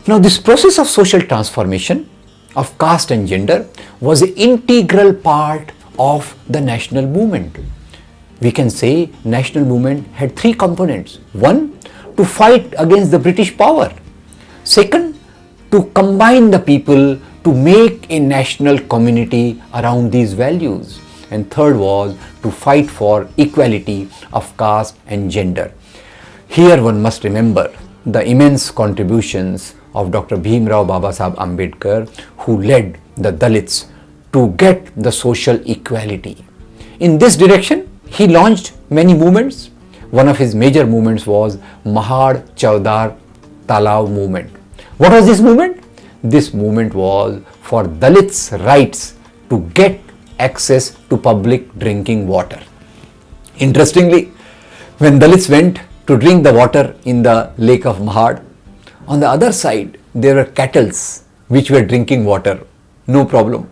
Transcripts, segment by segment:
Now, this process of social transformation of caste and gender was an integral part of the national movement. We can say national movement had three components. One, to fight against the British power. Second, to combine the people to make a national community around these values. And third was to fight for equality of caste and gender. Here one must remember the immense contributions of Dr. Bhimrao Babasaheb Ambedkar, who led the Dalits to get the social equality. In this direction, he launched many movements. One of his major movements was Mahad Chaudhar Talab movement. What was this movement? This movement was for Dalits' rights to get access to public drinking water. Interestingly, when Dalits went to drink the water in the lake of Mahad, on the other side there were cattle which were drinking water, no problem.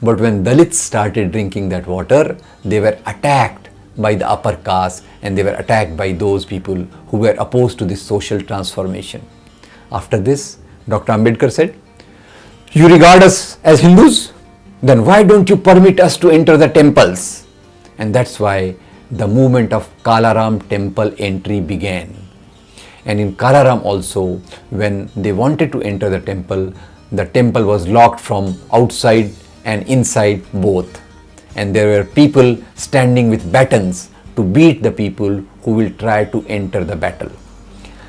But when Dalits started drinking that water, they were attacked by the upper caste and they were attacked by those people who were opposed to this social transformation. After this, Dr. Ambedkar said, "You regard us as Hindus? Then why don't you permit us to enter the temples?" And that's why the movement of Kalaram temple entry began. And in Kalaram also, when they wanted to enter the temple was locked from outside and inside both. And there were people standing with batons to beat the people who will try to enter the battle.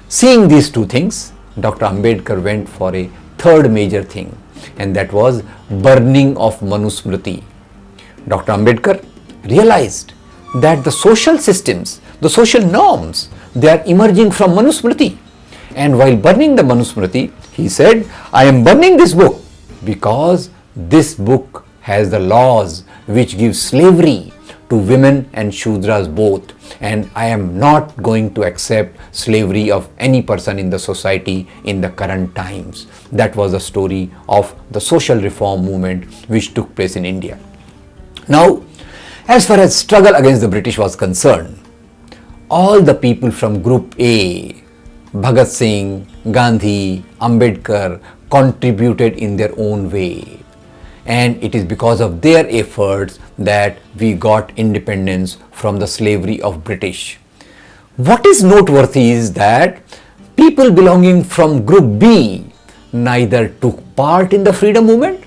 Seeing these two things, Dr. Ambedkar went for a third major thing, and that was burning of Manusmriti. Dr. Ambedkar realized that the social systems, the social norms, they are emerging from Manusmriti. And while burning the Manusmriti, he said, "I am burning this book because this book has the laws which give slavery to women and Shudras both, and I am not going to accept slavery of any person in the society in the current times." That was the story of the social reform movement which took place in India. Now, as far as struggle against the British was concerned, all the people from Group A, Bhagat Singh, Gandhi, Ambedkar, contributed in their own way. And it is because of their efforts that we got independence from the slavery of British. What is noteworthy is that people belonging from Group B neither took part in the freedom movement,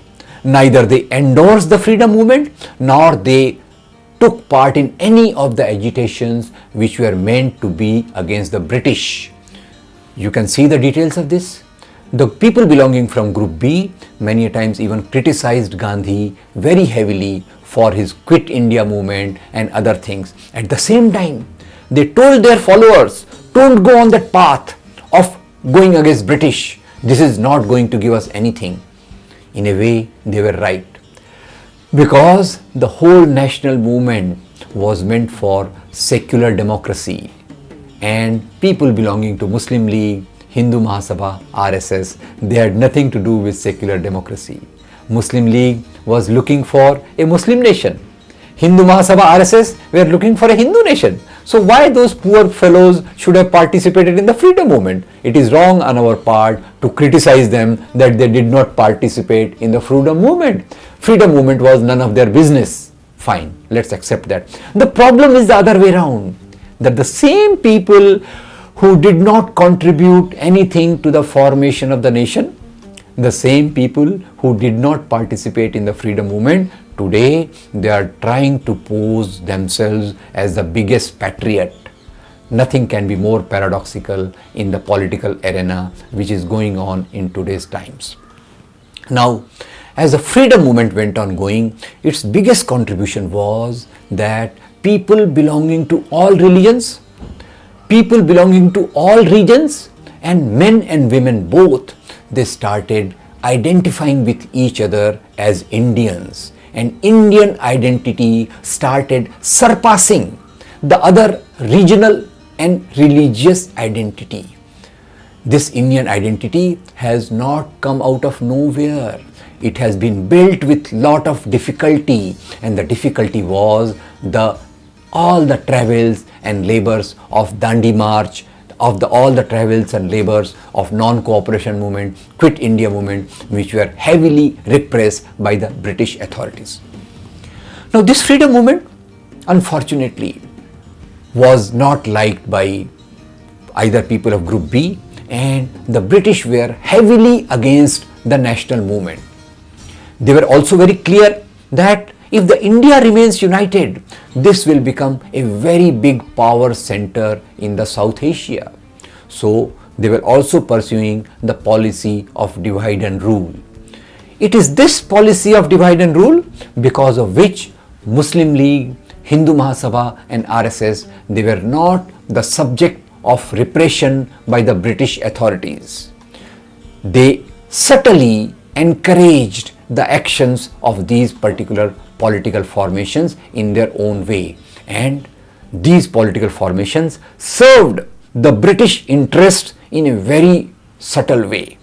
neither they endorsed the freedom movement, nor they took part in any of the agitations which were meant to be against the British. You can see the details of this. The people belonging from Group B many a times even criticized Gandhi very heavily for his Quit India movement and other things. At the same time, they told their followers, don't go on that path of going against British. This is not going to give us anything. In a way, they were right. Because the whole national movement was meant for secular democracy, and people belonging to Muslim League, Hindu Mahasabha, RSS, they had nothing to do with secular democracy. Muslim League was looking for a Muslim nation. Hindu Mahasabha, RSS were looking for a Hindu nation. So why those poor fellows should have participated in the freedom movement? It is wrong on our part to criticize them that they did not participate in the freedom movement. Freedom movement was none of their business. Fine, let's accept that. The problem is the other way around, that the same people who did not contribute anything to the formation of the nation, the same people who did not participate in the freedom movement, today they are trying to pose themselves as the biggest patriot. Nothing can be more paradoxical in the political arena which is going on in today's times. Now, as the freedom movement went on going, its biggest contribution was that people belonging to all religions, people belonging to all regions, and men and women both, they started identifying with each other as Indians. And Indian identity started surpassing the other regional and religious identity. This Indian identity has not come out of nowhere. It has been built with lot of difficulty, and the difficulty was all the travels and labors of Dandi March, of all the travails and labors of non-cooperation movement, Quit India movement, which were heavily repressed by the British authorities. Now this freedom movement, unfortunately, was not liked by either people of Group B, and the British were heavily against the national movement. They were also very clear that if the India remains united, this will become a very big power center in the South Asia. So they were also pursuing the policy of divide and rule. It is this policy of divide and rule because of which Muslim League, Hindu Mahasabha and RSS, they were not the subject of repression by the British authorities. They subtly encouraged the actions of these particular political formations in their own way, and these political formations served the British interest in a very subtle way.